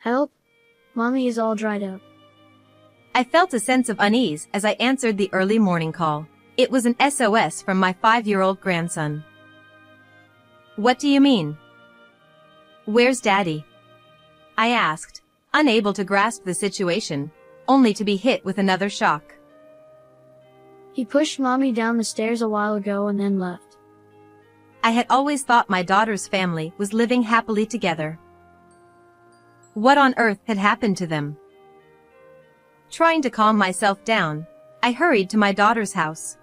Help! Mommy is all dried up. I felt a sense of unease as I answered the early morning call. It was an SOS from my 5-year-old grandson. What do you mean? Where's Daddy? I asked, unable to grasp the situation, only to be hit with another shock. He pushed Mommy down the stairs a while ago and then left. I had always thought my daughter's family was living happily together. What on earth had happened to them? Trying to calm myself down, I hurried to my daughter's house.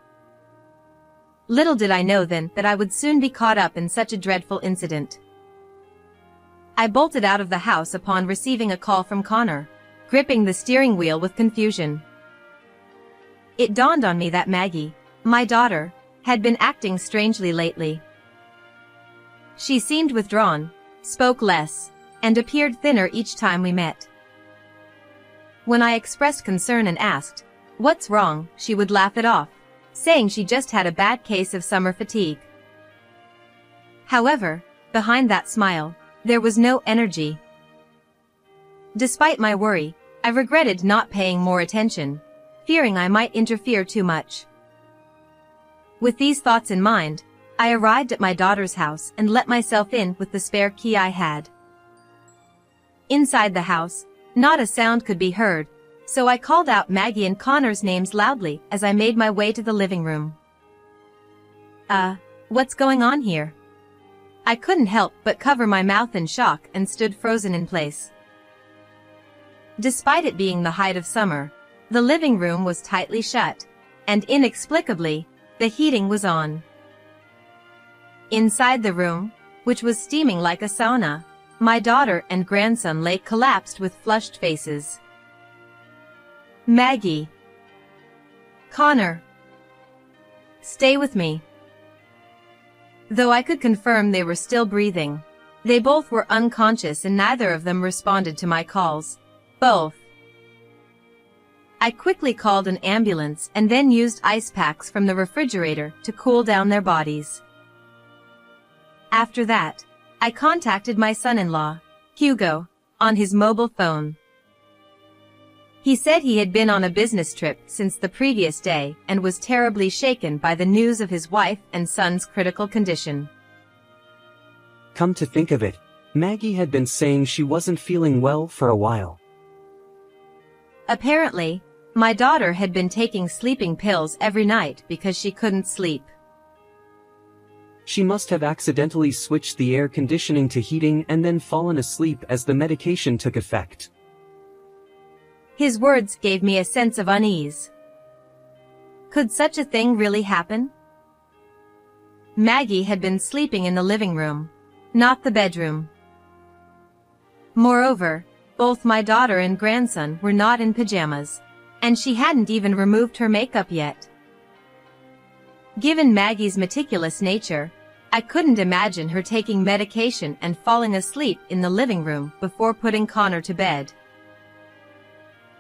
Little did I know then that I would soon be caught up in such a dreadful incident. I bolted out of the house upon receiving a call from Connor, gripping the steering wheel with confusion. It dawned on me that Maggie, my daughter, had been acting strangely lately. She seemed withdrawn, spoke less, and appeared thinner each time we met. When I expressed concern and asked, "What's wrong?" she would laugh it off, saying she just had a bad case of summer fatigue. However, behind that smile, there was no energy. Despite my worry, I regretted not paying more attention, fearing I might interfere too much. With these thoughts in mind, I arrived at my daughter's house and let myself in with the spare key I had. Inside the house, not a sound could be heard, so I called out Maggie and Connor's names loudly as I made my way to the living room. What's going on here? I couldn't help but cover my mouth in shock and stood frozen in place. Despite it being the height of summer, the living room was tightly shut, and inexplicably, the heating was on. Inside the room, which was steaming like a sauna, my daughter and grandson lay collapsed with flushed faces. Maggie. Connor. Stay with me. Though I could confirm they were still breathing, they both were unconscious and neither of them responded to my calls. Both. I quickly called an ambulance and then used ice packs from the refrigerator to cool down their bodies. After that, I contacted my son-in-law, Hugo, on his mobile phone. He said he had been on a business trip since the previous day and was terribly shaken by the news of his wife and son's critical condition. Come to think of it, Maggie had been saying she wasn't feeling well for a while. Apparently, my daughter had been taking sleeping pills every night because she couldn't sleep. She must have accidentally switched the air conditioning to heating and then fallen asleep as the medication took effect. His words gave me a sense of unease. Could such a thing really happen? Maggie had been sleeping in the living room, not the bedroom. Moreover, both my daughter and grandson were not in pajamas, and she hadn't even removed her makeup yet. Given Maggie's meticulous nature, I couldn't imagine her taking medication and falling asleep in the living room before putting Connor to bed.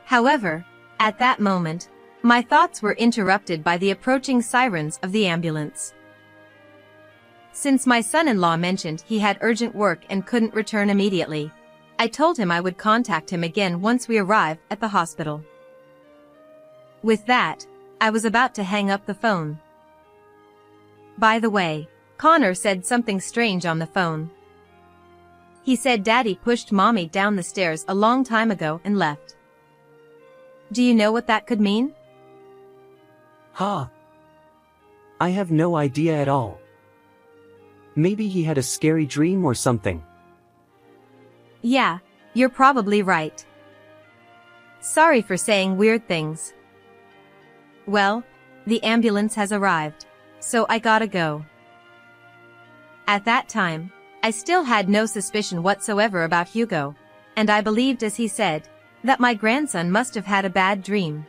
However, at that moment, my thoughts were interrupted by the approaching sirens of the ambulance. Since my son-in-law mentioned he had urgent work and couldn't return immediately, I told him I would contact him again once we arrived at the hospital. With that, I was about to hang up the phone. By the way, Connor said something strange on the phone. He said Daddy pushed Mommy down the stairs a long time ago and left. Do you know what that could mean? I have no idea at all. Maybe he had a scary dream or something. Yeah, you're probably right. Sorry for saying weird things. Well, the ambulance has arrived, so I gotta go. At that time, I still had no suspicion whatsoever about Hugo, and I believed as he said, that my grandson must have had a bad dream.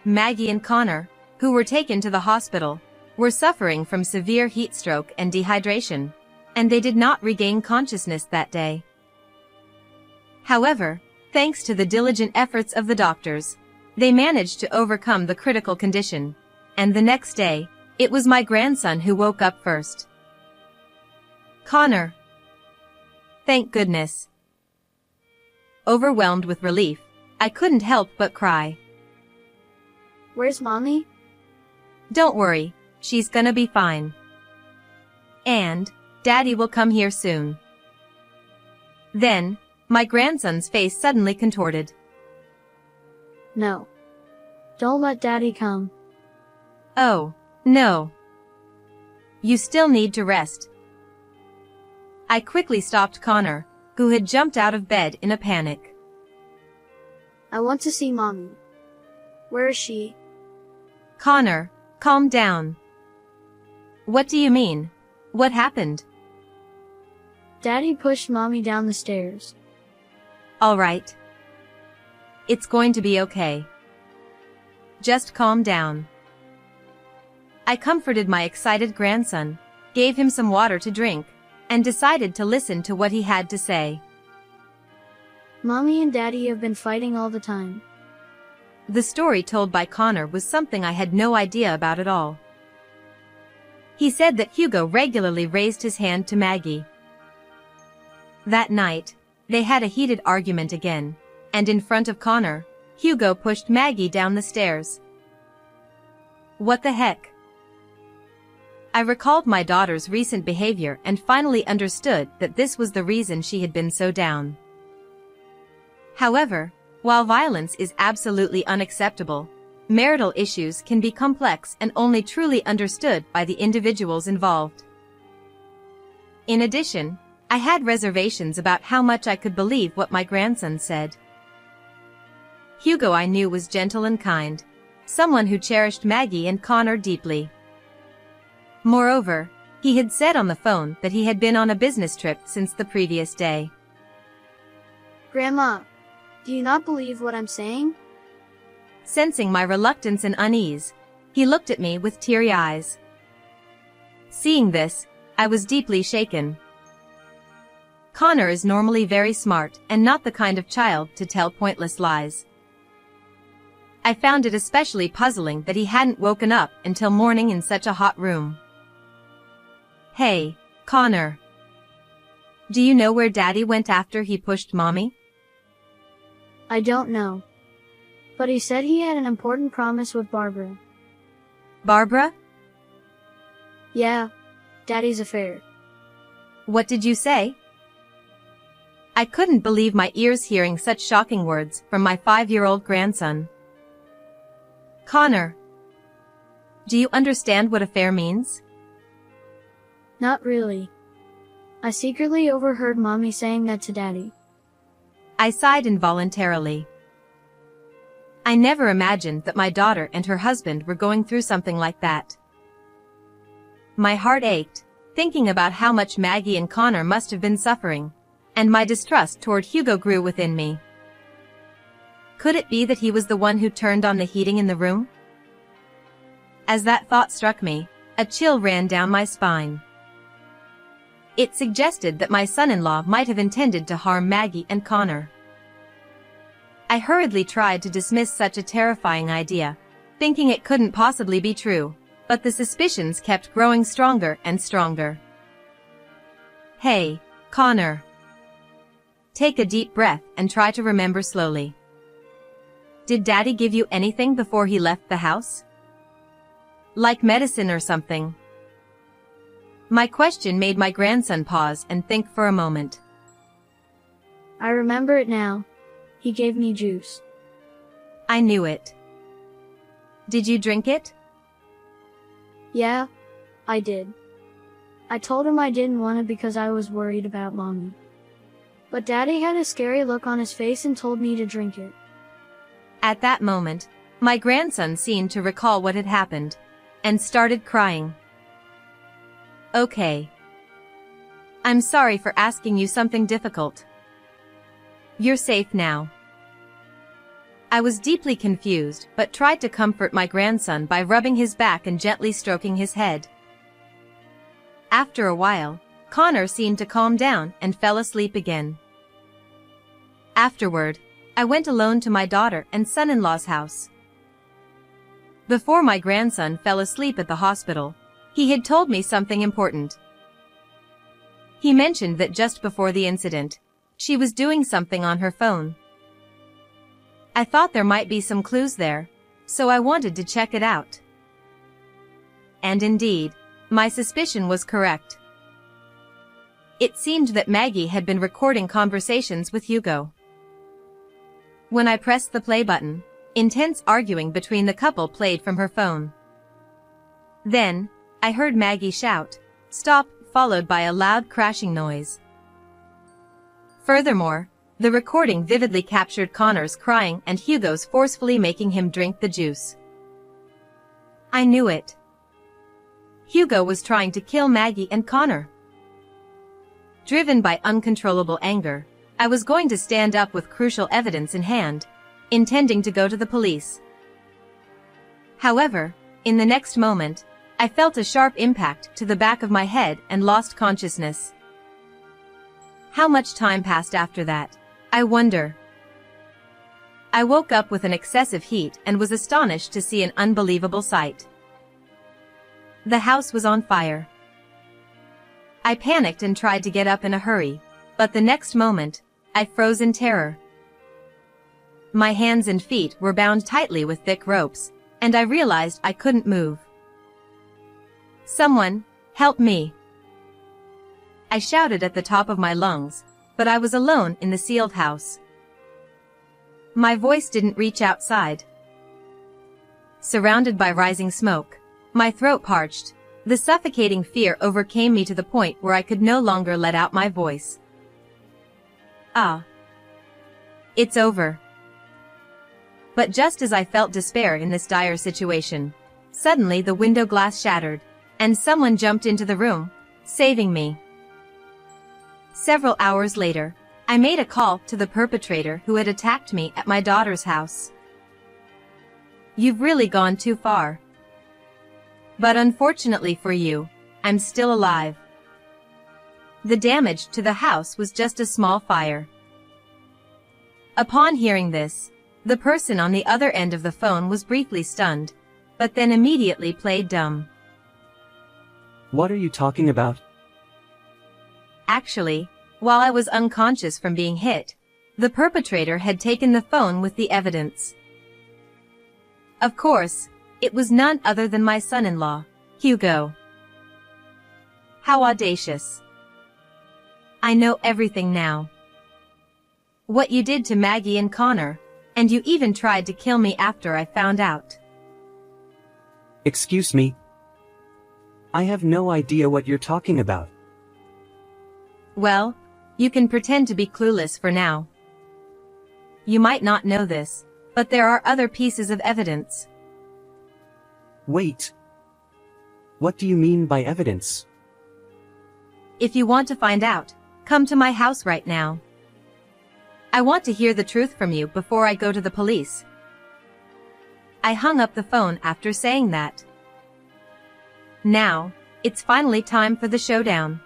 Maggie and Connor, who were taken to the hospital, were suffering from severe heat stroke and dehydration, and they did not regain consciousness that day. However, thanks to the diligent efforts of the doctors, they managed to overcome the critical condition, and the next day, it was my grandson who woke up first. Connor. Thank goodness. Overwhelmed with relief, I couldn't help but cry. Where's Mommy? Don't worry, she's gonna be fine. And Daddy will come here soon. Then, my grandson's face suddenly contorted. No. Don't let Daddy come. Oh, no. You still need to rest. I quickly stopped Connor, who had jumped out of bed in a panic. I want to see Mommy. Where is she? Connor, calm down. What do you mean? What happened? Daddy pushed Mommy down the stairs. All right. It's going to be okay. Just calm down. I comforted my excited grandson, gave him some water to drink, and decided to listen to what he had to say. Mommy and Daddy have been fighting all the time. The story told by Connor was something I had no idea about at all. He said that Hugo regularly raised his hand to Maggie. That night, they had a heated argument again, and in front of Connor, Hugo pushed Maggie down the stairs. What the heck? I recalled my daughter's recent behavior and finally understood that this was the reason she had been so down. However, while violence is absolutely unacceptable, marital issues can be complex and only truly understood by the individuals involved. In addition, I had reservations about how much I could believe what my grandson said. Hugo I knew was gentle and kind, someone who cherished Maggie and Connor deeply. Moreover, he had said on the phone that he had been on a business trip since the previous day. Grandma, do you not believe what I'm saying? Sensing my reluctance and unease, he looked at me with teary eyes. Seeing this, I was deeply shaken. Connor is normally very smart and not the kind of child to tell pointless lies. I found it especially puzzling that he hadn't woken up until morning in such a hot room. Hey, Connor. Do you know where Daddy went after he pushed Mommy? I don't know. But he said he had an important promise with Barbara. Barbara? Yeah, Daddy's affair. What did you say? I couldn't believe my ears hearing such shocking words from my 5-year-old grandson. Connor, do you understand what affair means? Not really. I secretly overheard Mommy saying that to Daddy. I sighed involuntarily. I never imagined that my daughter and her husband were going through something like that. My heart ached, thinking about how much Maggie and Connor must have been suffering, and my distrust toward Hugo grew within me. Could it be that he was the one who turned on the heating in the room? As that thought struck me, a chill ran down my spine. It suggested that my son-in-law might have intended to harm Maggie and Connor. I hurriedly tried to dismiss such a terrifying idea, thinking it couldn't possibly be true, but the suspicions kept growing stronger and stronger. Hey, Connor. Take a deep breath and try to remember slowly. Did Daddy give you anything before he left the house? Like medicine or something? My question made my grandson pause and think for a moment. I remember it now. He gave me juice. I knew it. Did you drink it? Yeah, I did. I told him I didn't want it because I was worried about Mommy. But Daddy had a scary look on his face and told me to drink it. At that moment, my grandson seemed to recall what had happened, and started crying. Okay. I'm sorry for asking you something difficult. You're safe now. I was deeply confused, but tried to comfort my grandson by rubbing his back and gently stroking his head. After a while, Connor seemed to calm down and fell asleep again. Afterward, I went alone to my daughter and son-in-law's house. Before my grandson fell asleep at the hospital, he had told me something important. He mentioned that just before the incident, She was doing something on her phone. I thought there might be some clues there, so I wanted to check it out. And indeed, my suspicion was correct. It seemed that Maggie had been recording conversations with Hugo. When I pressed the play button, intense arguing between the couple played from her phone. Then, I heard Maggie shout, "Stop," followed by a loud crashing noise. Furthermore, the recording vividly captured Connor's crying and Hugo's forcefully making him drink the juice. I knew it. Hugo was trying to kill Maggie and Connor. Driven by uncontrollable anger, I was going to stand up with crucial evidence in hand, intending to go to the police. However, in the next moment, I felt a sharp impact to the back of my head and lost consciousness. How much time passed after that, I wonder. I woke up with an excessive heat and was astonished to see an unbelievable sight. The house was on fire. I panicked and tried to get up in a hurry, but the next moment, I froze in terror. My hands and feet were bound tightly with thick ropes, and I realized I couldn't move. "Someone, help me!" I shouted at the top of my lungs, but I was alone in the sealed house. My voice didn't reach outside. Surrounded by rising smoke, my throat parched. The suffocating fear overcame me to the point where I could no longer let out my voice. Ah. It's over. But just as I felt despair in this dire situation, suddenly the window glass shattered, and someone jumped into the room, saving me. Several hours later, I made a call to the perpetrator who had attacked me at my daughter's house. "You've really gone too far. But unfortunately for you, I'm still alive." The damage to the house was just a small fire. Upon hearing this, the person on the other end of the phone was briefly stunned, but then immediately played dumb. What are you talking about? Actually, while I was unconscious from being hit, the perpetrator had taken the phone with the evidence. Of course, it was none other than my son-in-law, Hugo. How audacious. I know everything now. What you did to Maggie and Connor, and you even tried to kill me after I found out. Excuse me? I have no idea what you're talking about. Well, you can pretend to be clueless for now. You might not know this, but there are other pieces of evidence. Wait. What do you mean by evidence? If you want to find out, come to my house right now. I want to hear the truth from you before I go to the police. I hung up the phone after saying that. Now, it's finally time for the showdown.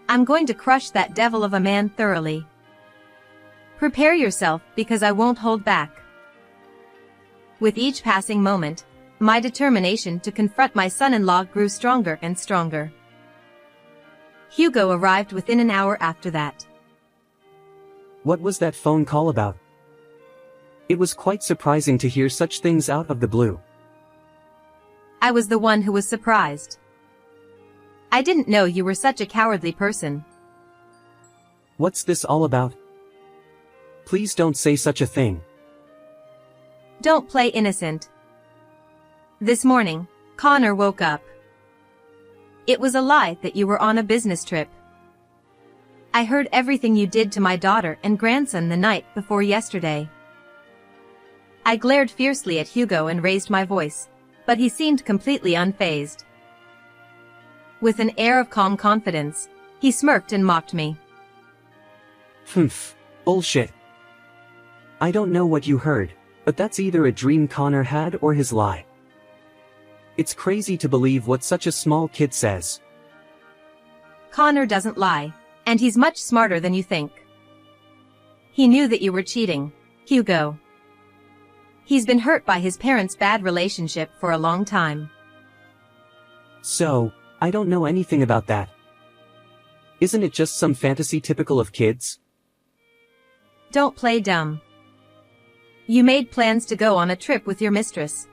I'm going to crush that devil of a man thoroughly. Prepare yourself because I won't hold back. With each passing moment, my determination to confront my son-in-law grew stronger and stronger. Hugo arrived within an hour after that. What was that phone call about? It was quite surprising to hear such things out of the blue. I was the one who was surprised. I didn't know you were such a cowardly person. What's this all about? Please don't say such a thing. Don't play innocent. This morning, Connor woke up. It was a lie that you were on a business trip. I heard everything you did to my daughter and grandson the night before yesterday. I glared fiercely at Hugo and raised my voice, but he seemed completely unfazed. With an air of calm confidence, he smirked and mocked me. Bullshit. I don't know what you heard, but that's either a dream Connor had or his lie. It's crazy to believe what such a small kid says. Connor doesn't lie, and he's much smarter than you think. He knew that you were cheating, Hugo. He's been hurt by his parents' bad relationship for a long time. So, I don't know anything about that. Isn't it just some fantasy typical of kids, Don't play dumb. You made plans to go on a trip with your mistress.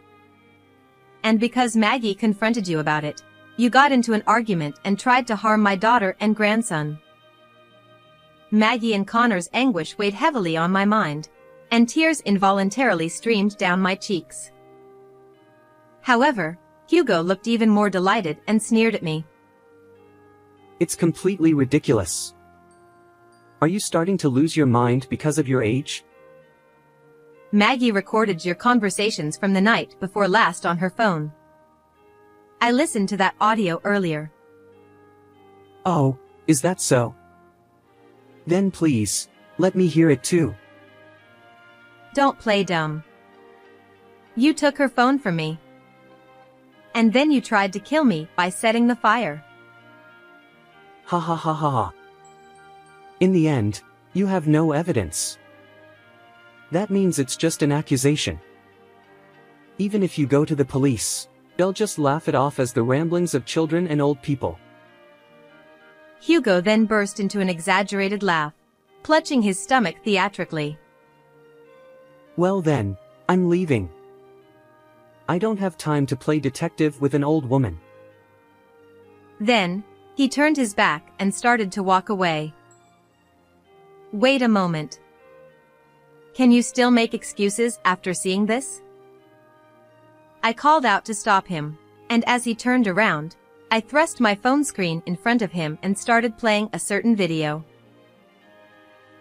And because Maggie confronted you about it, you got into an argument and tried to harm my daughter and grandson. Maggie and Connor's anguish weighed heavily on my mind, and tears involuntarily streamed down my cheeks. However, Hugo looked even more delighted and sneered at me. It's completely ridiculous. Are you starting to lose your mind because of your age? Maggie recorded your conversations from the night before last on her phone. I listened to that audio earlier. Oh, is that so? Then please, let me hear it too. Don't play dumb. You took her phone from me. And then you tried to kill me by setting the fire. Ha ha ha ha ha. In the end, you have no evidence. That means it's just an accusation. Even if you go to the police, they'll just laugh it off as the ramblings of children and old people. Hugo then burst into an exaggerated laugh, clutching his stomach theatrically. Well then, I'm leaving. I don't have time to play detective with an old woman. Then, he turned his back and started to walk away. Wait a moment. Can you still make excuses after seeing this? I called out to stop him, and as he turned around, I thrust my phone screen in front of him and started playing a certain video.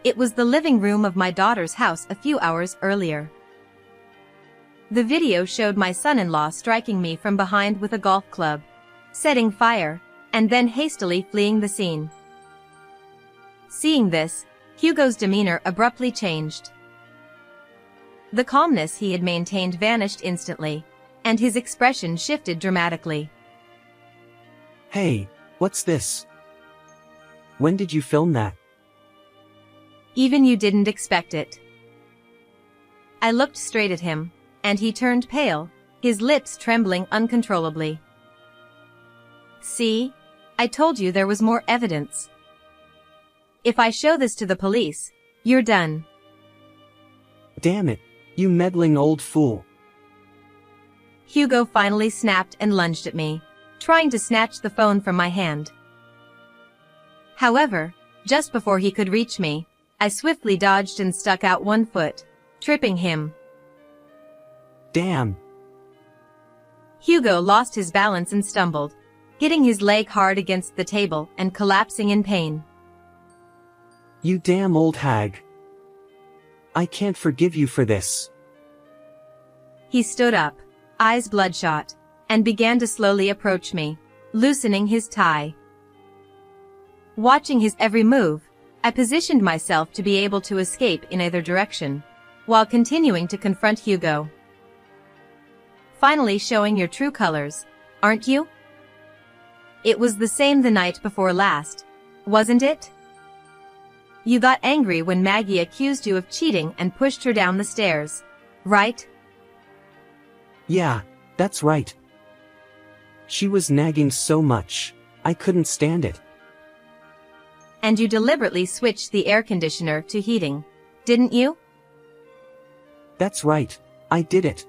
It was the living room of my daughter's house a few hours earlier. The video showed my son-in-law striking me from behind with a golf club, setting fire, and then hastily fleeing the scene. Seeing this, Hugo's demeanor abruptly changed. The calmness he had maintained vanished instantly, and his expression shifted dramatically. Hey, what's this? When did you film that? Even you didn't expect it. I looked straight at him, and he turned pale, his lips trembling uncontrollably. See? I told you there was more evidence. If I show this to the police, you're done. Damn it, you meddling old fool. Hugo finally snapped and lunged at me, trying to snatch the phone from my hand. However, just before he could reach me, I swiftly dodged and stuck out one foot, tripping him. Damn. Hugo lost his balance and stumbled, hitting his leg hard against the table and collapsing in pain. You damn old hag. I can't forgive you for this. He stood up, eyes bloodshot, and began to slowly approach me, loosening his tie. Watching his every move, I positioned myself to be able to escape in either direction, while continuing to confront Hugo. Finally showing your true colors, aren't you? It was the same the night before last, wasn't it? You got angry when Maggie accused you of cheating and pushed her down the stairs, right? Yeah, that's right. She was nagging so much, I couldn't stand it. And you deliberately switched the air conditioner to heating, didn't you? That's right, I did it.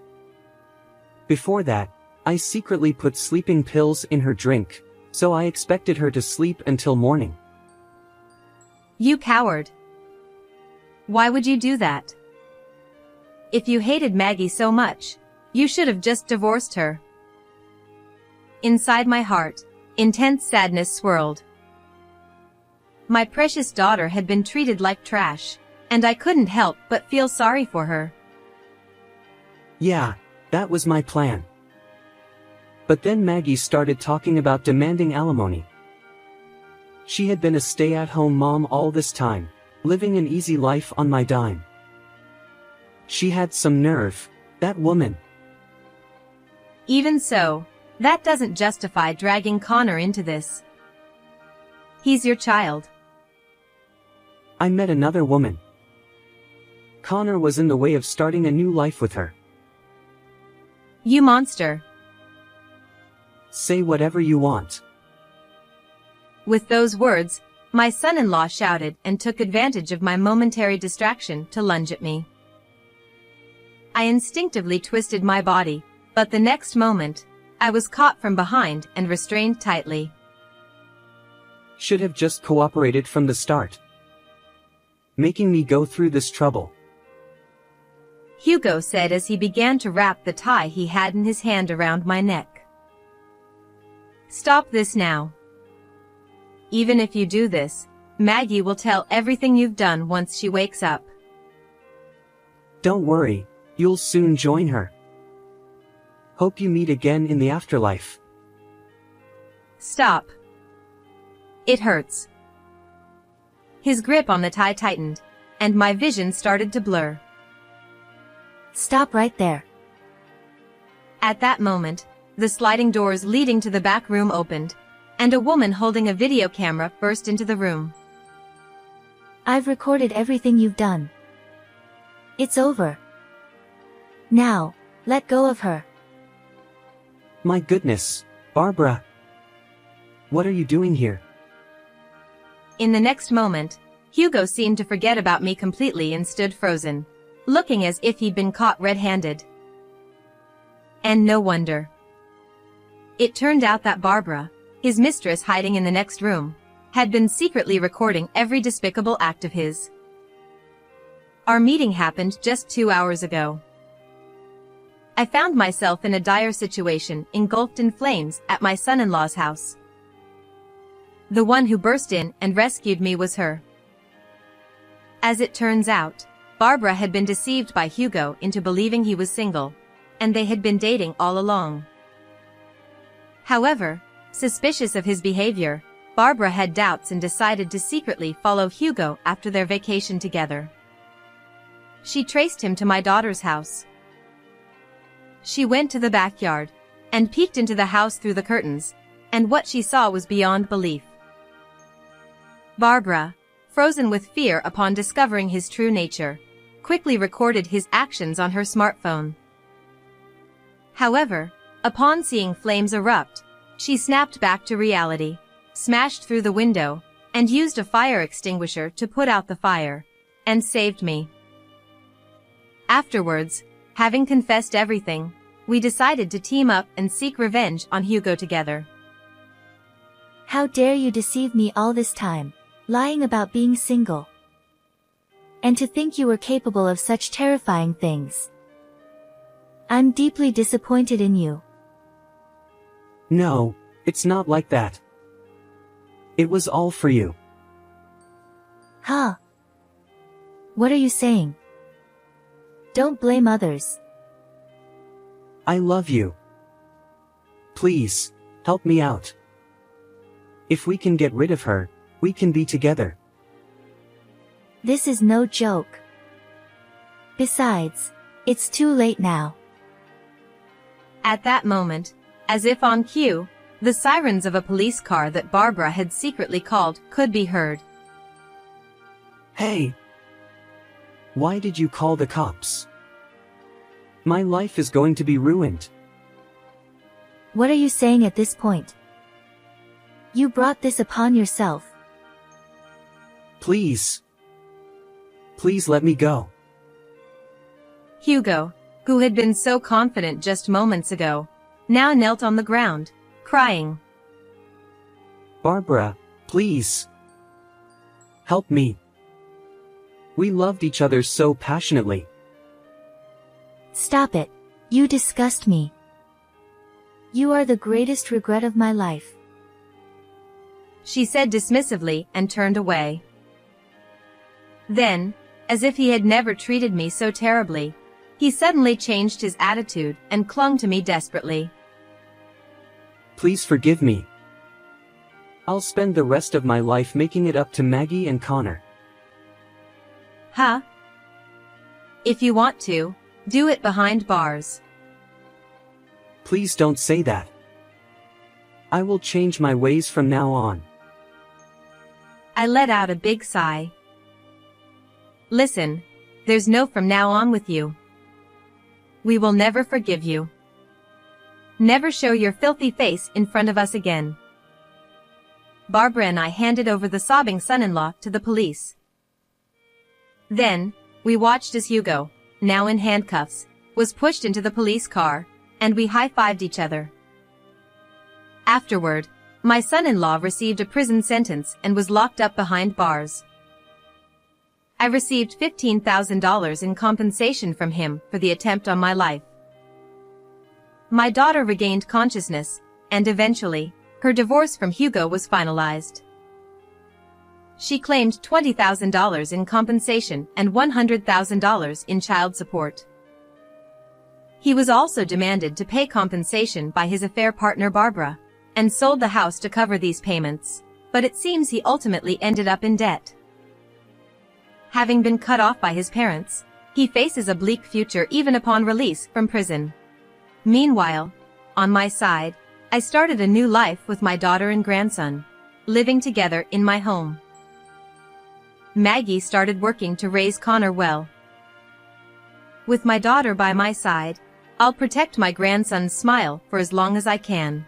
Before that, I secretly put sleeping pills in her drink, so I expected her to sleep until morning. You coward. Why would you do that? If you hated Maggie so much, you should have just divorced her. Inside my heart, intense sadness swirled. My precious daughter had been treated like trash, and I couldn't help but feel sorry for her. Yeah, that was my plan. But then Maggie started talking about demanding alimony. She had been a stay-at-home mom all this time, living an easy life on my dime. She had some nerve, that woman. Even so, that doesn't justify dragging Connor into this. He's your child. I met another woman. Connor was in the way of starting a new life with her. You monster. Say whatever you want. With those words, my son-in-law shouted and took advantage of my momentary distraction to lunge at me. I instinctively twisted my body, but the next moment, I was caught from behind and restrained tightly. Should have just cooperated from the start. Making me go through this trouble. Hugo said as he began to wrap the tie he had in his hand around my neck. Stop this now. Even if you do this, Maggie will tell everything you've done once she wakes up. Don't worry, you'll soon join her. Hope you meet again in the afterlife. Stop. It hurts. His grip on the tie tightened, and my vision started to blur. Stop right there. At that moment, the sliding doors leading to the back room opened, and a woman holding a video camera burst into the room. I've recorded everything you've done. It's over. Now, let go of her. My goodness, Barbara. What are you doing here? In the next moment, Hugo seemed to forget about me completely and stood frozen, looking as if he'd been caught red-handed. And no wonder. It turned out that Barbara, his mistress hiding in the next room, had been secretly recording every despicable act of his. Our meeting happened just 2 hours ago. I found myself in a dire situation, engulfed in flames at my son-in-law's house. The one who burst in and rescued me was her. As it turns out, Barbara had been deceived by Hugo into believing he was single, and they had been dating all along. However, suspicious of his behavior, Barbara had doubts and decided to secretly follow Hugo after their vacation together. She traced him to my daughter's house. She went to the backyard and peeked into the house through the curtains, and what she saw was beyond belief. Barbara, frozen with fear upon discovering his true nature, quickly recorded his actions on her smartphone. However, upon seeing flames erupt, she snapped back to reality, smashed through the window, and used a fire extinguisher to put out the fire, and saved me. Afterwards, having confessed everything, we decided to team up and seek revenge on Hugo together. How dare you deceive me all this time, lying about being single. And to think you were capable of such terrifying things. I'm deeply disappointed in you. No, it's not like that. It was all for you. Huh? What are you saying? Don't blame others. I love you. Please, help me out. If we can get rid of her, we can be together. This is no joke. Besides, it's too late now. At that moment, as if on cue, the sirens of a police car that Barbara had secretly called could be heard. Hey! Why did you call the cops? My life is going to be ruined. What are you saying at this point? You brought this upon yourself. Please. Please let me go. Hugo, who had been so confident just moments ago, now knelt on the ground, crying. Barbara, please. Help me. We loved each other so passionately. Stop it. You disgust me. You are the greatest regret of my life. She said dismissively and turned away. Then, as if he had never treated me so terribly, he suddenly changed his attitude and clung to me desperately. Please forgive me. I'll spend the rest of my life making it up to Maggie and Connor. Huh? If you want to, do it behind bars. Please don't say that. I will change my ways from now on. I let out a big sigh. Listen, there's no from now on with you. We will never forgive you. Never show your filthy face in front of us again. Barbara and I handed over the sobbing son-in-law to the police. Then, we watched as Hugo, now in handcuffs, was pushed into the police car, and we high-fived each other. Afterward, my son-in-law received a prison sentence and was locked up behind bars. I received $15,000 in compensation from him for the attempt on my life. My daughter regained consciousness, and eventually, her divorce from Hugo was finalized. She claimed $20,000 in compensation and $100,000 in child support. He was also demanded to pay compensation by his affair partner Barbara, and sold the house to cover these payments, but it seems he ultimately ended up in debt. Having been cut off by his parents, he faces a bleak future even upon release from prison. Meanwhile, on my side, I started a new life with my daughter and grandson, living together in my home. Maggie started working to raise Connor well. With my daughter by my side, I'll protect my grandson's smile for as long as I can.